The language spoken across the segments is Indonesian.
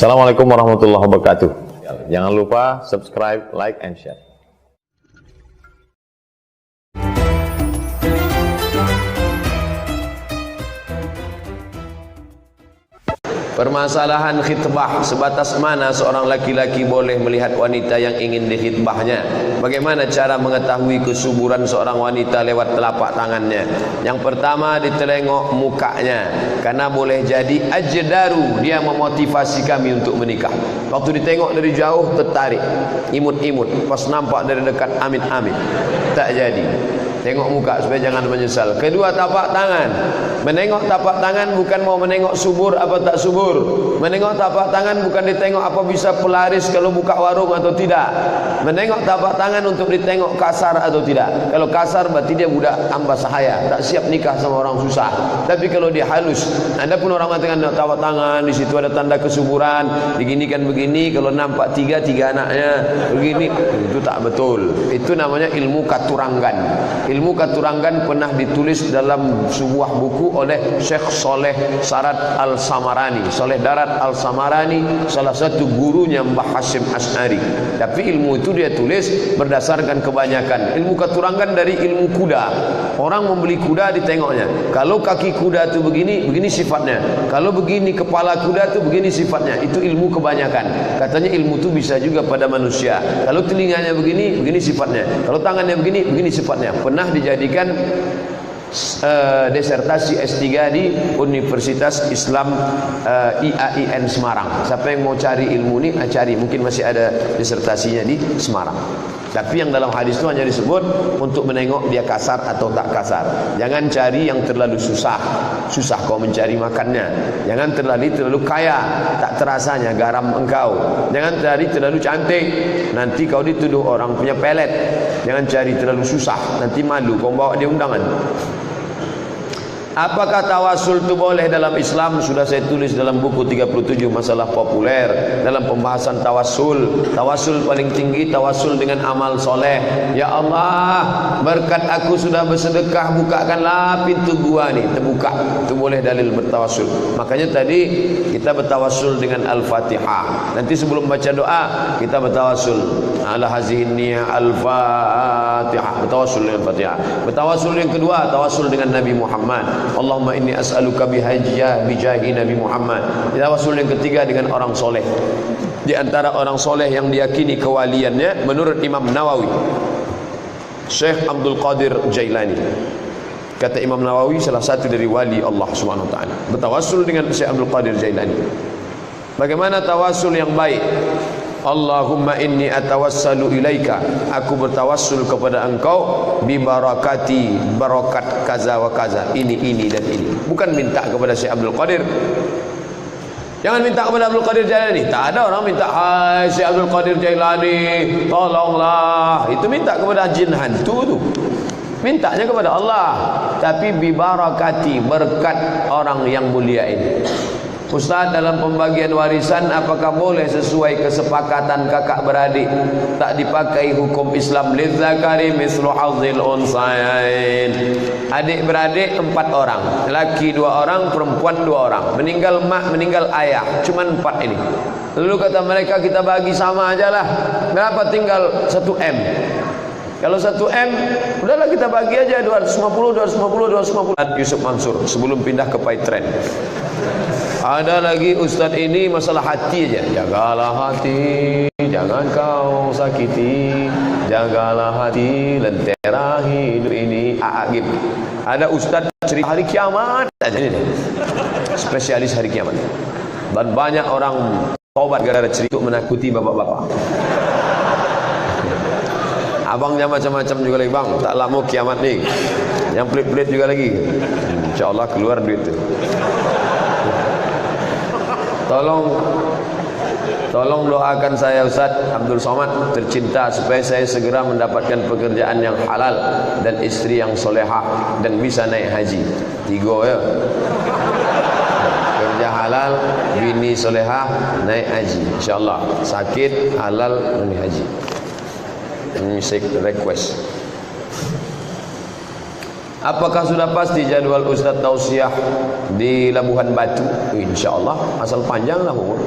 Assalamualaikum warahmatullahi wabarakatuh. Jangan lupa subscribe, like, and share. Permasalahan khitbah, sebatas mana seorang laki-laki boleh melihat wanita yang ingin dikhitbahnya? Bagaimana cara mengetahui kesuburan seorang wanita lewat telapak tangannya? Yang pertama, ditelengok mukanya, karena boleh jadi ajdaru, dia memotivasi kami untuk menikah. Waktu ditengok dari jauh tertarik, imut-imut, pas nampak dari dekat amit-amit, tak jadi. Tengok muka supaya jangan menyesal. Kedua, tapak tangan. Menengok tapak tangan bukan mau menengok subur apa tak subur. Menengok tapak tangan bukan ditengok apa bisa pelaris kalau buka warung atau tidak. Menengok tapak tangan untuk ditengok kasar atau tidak. Kalau kasar berarti dia budak hamba sahaya, tak siap nikah sama orang susah. Tapi kalau dia halus, anda pun orang mengatakan tapak tangan, di situ ada tanda kesuburan, diginikan begini, kalau nampak tiga anaknya begini, itu tak betul. Itu namanya ilmu katuranggan. Ilmu katuranggan pernah ditulis dalam sebuah buku oleh Syekh Soleh Sarat Al-Samarani. Soleh Darat Al-Samarani, salah satu gurunya Mbah Hashim Asy'ari. Tapi ilmu itu dia tulis berdasarkan kebanyakan. Ilmu katuranggan dari ilmu kuda. Orang membeli kuda ditengoknya. Kalau kaki kuda itu begini, begini sifatnya. Kalau begini kepala kuda itu begini sifatnya. Itu ilmu kebanyakan. Katanya ilmu itu bisa juga pada manusia. Kalau telinganya begini, begini sifatnya. Kalau tangannya begini, begini sifatnya. Pernah dijadikan disertasi S3 di Universitas Islam IAIN Semarang. Siapa yang mau cari ilmu ini, cari, mungkin masih ada disertasinya di Semarang. Tapi yang dalam hadis itu hanya disebut untuk menengok dia kasar atau tak kasar. Jangan cari yang terlalu susah kau mencari makannya. Jangan terlalu kaya, tak terasanya garam engkau. Jangan cari terlalu cantik, nanti kau dituduh orang punya pelet. Jangan cari terlalu susah, nanti malu kau bawa dia undangan. Apakah tawasul itu boleh dalam Islam? Sudah saya tulis dalam buku 37 masalah populer. Dalam pembahasan tawasul, tawasul paling tinggi tawasul dengan amal soleh. Ya Allah, berkat aku sudah bersedekah, bukakanlah pintu gua nih, terbuka. Itu boleh dalil bertawasul. Makanya tadi kita bertawasul dengan Al-Fatihah. Nanti sebelum baca doa kita bertawasul ala hazihin niyah Al-Fatihah. Bertawasul dengan Fatihah. Bertawasul yang kedua, tawasul dengan Nabi Muhammad. Allahumma inni as'aluka bijahi Nabi Muhammad. Tawasul yang ketiga dengan orang soleh. Di antara orang soleh yang diyakini kewaliannya menurut Imam Nawawi, Syekh Abdul Qadir Jailani. Kata Imam Nawawi, salah satu dari wali Allah Subhanahu wa taala. Bertawasul dengan Syekh Abdul Qadir Jailani. Bagaimana tawasul yang baik? Allahumma inni atawassalu ilaika, aku bertawassul kepada engkau bi barakati, barakat kaza wa kaza, ini dan ini. Bukan minta kepada Syekh Abdul Qadir. Jangan minta kepada Abdul Qadir Jailani. Tak ada orang minta, hai Syekh Abdul Qadir Jailani, tolonglah. Itu minta kepada jin hantu tu. Mintanya kepada Allah. Tapi bi barakati, berkat orang yang mulia ini. Ustaz, dalam pembagian warisan apakah boleh sesuai kesepakatan kakak beradik, tak dipakai hukum Islam? Lidzakari mislu hadzil unsayain. Adik beradik 4 orang, laki 2 orang, perempuan 2 orang. Meninggal mak, meninggal ayah, cuma 4 ini. Lalu kata mereka, kita bagi sama aja lah. Berapa tinggal 1 M? Kalau 1 M, udahlah kita bagi aja 250. Yusuf Mansur sebelum pindah ke Paitren. Ada lagi ustaz ini masalah hati aja. Jagalah hati, jangan kau sakiti. Jagalah hati, lentera hidup ini. Agib. Ada ustaz cerita hari kiamat aja ini. Spesialis hari kiamat. Dan banyak orang tobat gara-gara cerita menakuti bapak-bapak. Abangnya macam-macam juga lagi, bang. Tak lama kiamat nih. Yang pelit-pelit juga lagi. InsyaAllah keluar duit itu. Tolong doakan saya Ustaz Abdul Somad tercinta supaya saya segera mendapatkan pekerjaan yang halal dan istri yang solehah dan bisa naik haji. 3 ya. Kerja halal, bini solehah, naik haji. InsyaAllah. Sakit, halal, naik haji. Ini saya request. Apakah sudah pasti jadwal Ustaz tausiah di Labuhan Batu? InsyaAllah, asal panjang lah umur.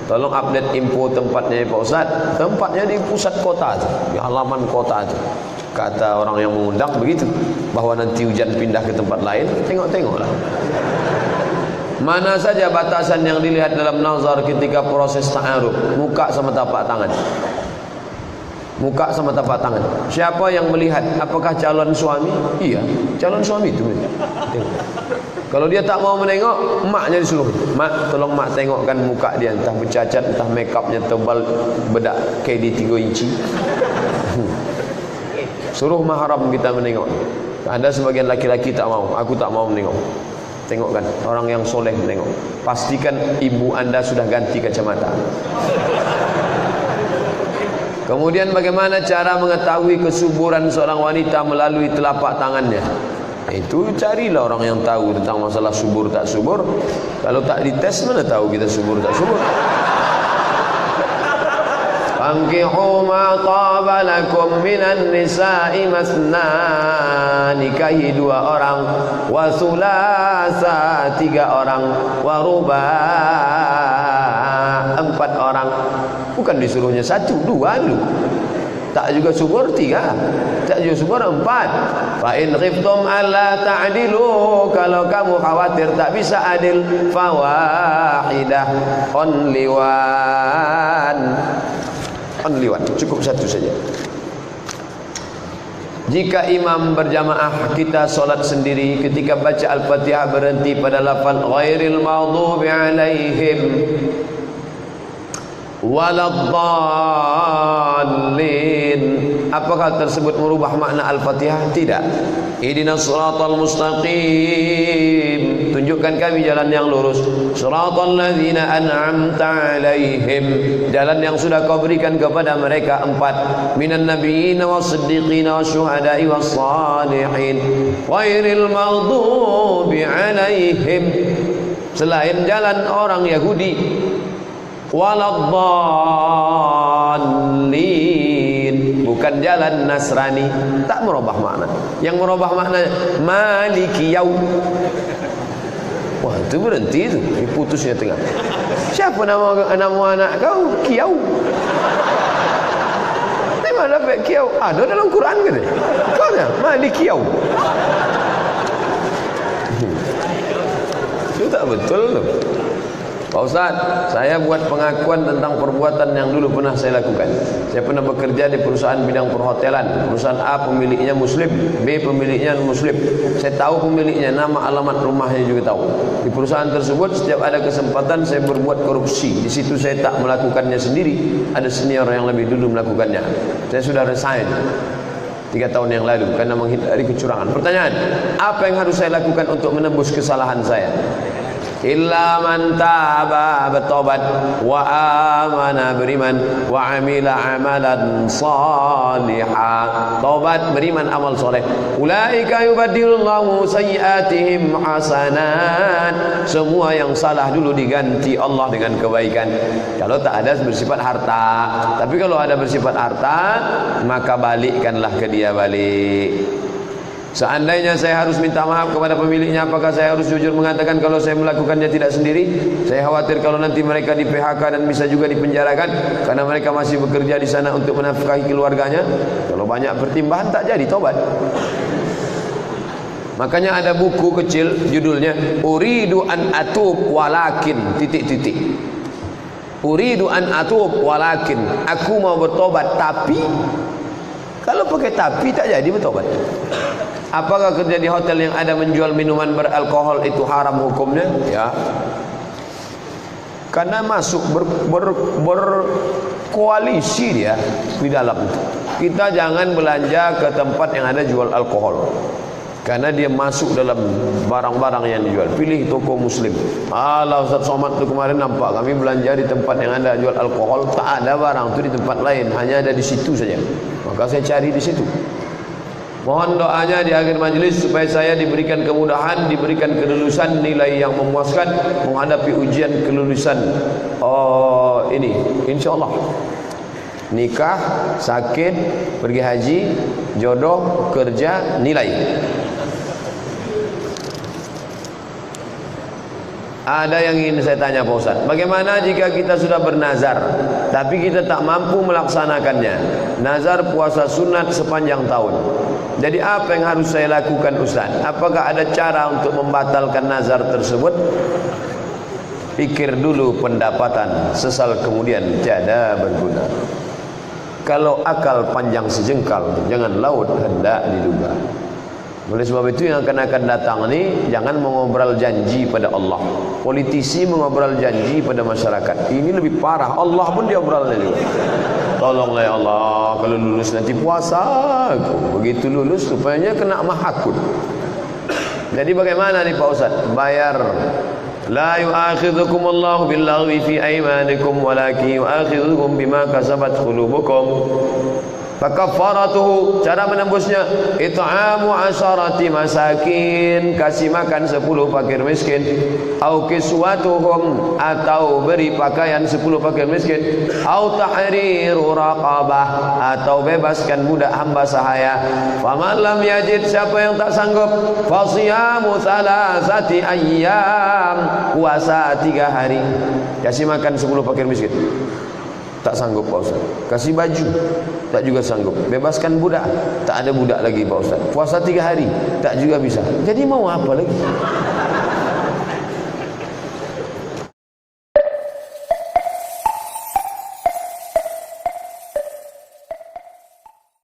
Tolong update info tempatnya Pak Ustaz. Tempatnya di pusat kota aja, di halaman kota aja. Kata orang yang mengundang begitu, bahwa nanti hujan pindah ke tempat lain, tengok-tengoklah. Mana saja batasan yang dilihat dalam nazar ketika proses ta'aruf? Muka sama tapak tangan. Muka sama tapak tangan. Siapa yang melihat? Apakah calon suami? Iya, calon suami itu. Kalau dia tak mau menengok, maknya disuruh, mak tolong mak tengokkan muka dia, entah bercacat, entah makeupnya tebal, bedak KD 3 inci. Suruh mahram kita menengok. Ada sebagian laki-laki tak mau, aku tak mau menengok. Tengokkan orang yang soleh menengok. Pastikan ibu anda sudah ganti kacamata. Kemudian bagaimana cara mengetahui kesuburan seorang wanita melalui telapak tangannya? Itu carilah orang yang tahu tentang masalah subur tak subur. Kalau tak dites mana tahu kita subur tak subur. Fankihu ma taba lakum minan nisa'i masna, nikahi 2 orang, wa sulasa 3 orang, wa ruba 4 orang. Bukan disuruhnya 1, 2 dulu. Tak juga subur 3, tak juga subur 4. Fa in khiftum alla ta'dilu, kalau kamu khawatir tak bisa adil, fawahidah, only one, cukup 1 saja. Jika imam berjamaah, kita solat sendiri, ketika baca Al-Fatihah berhenti pada lafaz ghairil maghdubi alaihim waladdallin, apakah tersebut merubah makna Al-Fatihah? Tidak. Ihdinas siratal mustaqim, tunjukkan kami jalan yang lurus. Siratal ladzina an'amta alaihim, jalan yang sudah kau berikan kepada mereka 4, minan nabiyyin was-siddiqin wasyuhada'i was-salihin, ghairil maghdubi alaihim, selain jalan orang Yahudi, waladdallin, bukan jalan Nasrani. Tak merubah makna. Yang merubah makna maliki yaum. Wah, itu berhenti itu, putusnya tengah. Siapa nama anak kau? Kiyau. Di mana dapat kiyau? Ada dalam Quran ke ni? Kau ni maliki yaum. Itu tak betul tu. Pak Ustaz, saya buat pengakuan tentang perbuatan yang dulu pernah saya lakukan. Saya pernah bekerja di perusahaan bidang perhotelan. Perusahaan A pemiliknya Muslim, B pemiliknya Muslim. Saya tahu pemiliknya, nama, alamat rumahnya juga tahu. Di perusahaan tersebut setiap ada kesempatan saya berbuat korupsi. Di situ saya tak melakukannya sendiri, ada senior yang lebih dulu melakukannya. Saya sudah resign 3 tahun yang lalu karena menghindari kecurangan. Pertanyaan, apa yang harus saya lakukan untuk menembus kesalahan saya? Illa man taba, bertobat, wa amana, beriman, wa amila amalan salihah, tobat, beriman, amal soleh. Ulaika yubaddilullahu sayyiatihim hasanat, semua yang salah dulu diganti Allah dengan kebaikan. Kalau tak ada bersifat harta. Tapi kalau ada bersifat harta, maka balikkanlah ke dia balik. Seandainya saya harus minta maaf kepada pemiliknya, apakah saya harus jujur mengatakan kalau saya melakukannya tidak sendiri? Saya khawatir kalau nanti mereka di PHK dan bisa juga dipenjarakan karena mereka masih bekerja di sana untuk menafkahi keluarganya. Kalau banyak pertimbangan tak jadi tobat. Makanya ada buku kecil judulnya Uridu an atub walakin ... Uridu an atub walakin, aku mau bertobat tapi, kalau pakai tapi tak jadi bertobat. Apakah kerja di hotel yang ada menjual minuman beralkohol itu haram hukumnya? Ya. Karena masuk berkoalisi dia di dalam itu. Kita jangan belanja ke tempat yang ada jual alkohol. Karena dia masuk dalam barang-barang yang dijual. Pilih toko Muslim. Alah, Ustaz Somad tu kemarin nampak kami belanja di tempat yang ada jual alkohol, tak ada barang tu di tempat lain, hanya ada di situ saja. Maka saya cari di situ. Mohon doanya di akhir majlis supaya saya diberikan kemudahan, diberikan kelulusan, nilai yang memuaskan menghadapi ujian kelulusan ini, insyaallah. Nikah, sakit, pergi haji, jodoh, kerja, nilai. Ada yang ingin saya tanya Pak Ustaz, bagaimana jika kita sudah bernazar tapi kita tak mampu melaksanakannya? Nazar puasa sunat sepanjang tahun. Jadi apa yang harus saya lakukan Ustaz? Apakah ada cara untuk membatalkan nazar tersebut? Pikir dulu pendapatan, sesal kemudian tiada berguna. Kalau akal panjang sejengkal, jangan laut hendak diduga. Oleh sebab itu yang akan datang ni, jangan mengobrol janji pada Allah. Politisi mengobrol janji pada masyarakat. Ini lebih parah. Allah pun dia obrolnya juga. Tolonglah ya Allah, kalau lulus nanti puasa. Begitu lulus rupanya kena mahakut. Jadi bagaimana nih Pak Ustaz? Bayar. La yu'akhidhukum Allahu bil-laghwi fi aymanikum walakin yu'akhidhukum bima kasabat qulubukum. Fakaffaratuhu, cara menembusnya it'amu asharati masakin, kasih makan 10 fakir miskin, au kiswatuhum, atau beri pakaian 10 fakir miskin, au tahriru raqabah, atau bebaskan budak hamba sahaya. Faman lam yajid, siapa yang tak sanggup, fasiyamu thalathati ayyam, puasa 3 hari. Kasih makan 10 fakir miskin, tak sanggup Pak Ustaz. Kasih baju, tak juga sanggup. Bebaskan budak, tak ada budak lagi Pak Ustaz. Puasa 3 hari, tak juga bisa. Jadi mau apa lagi?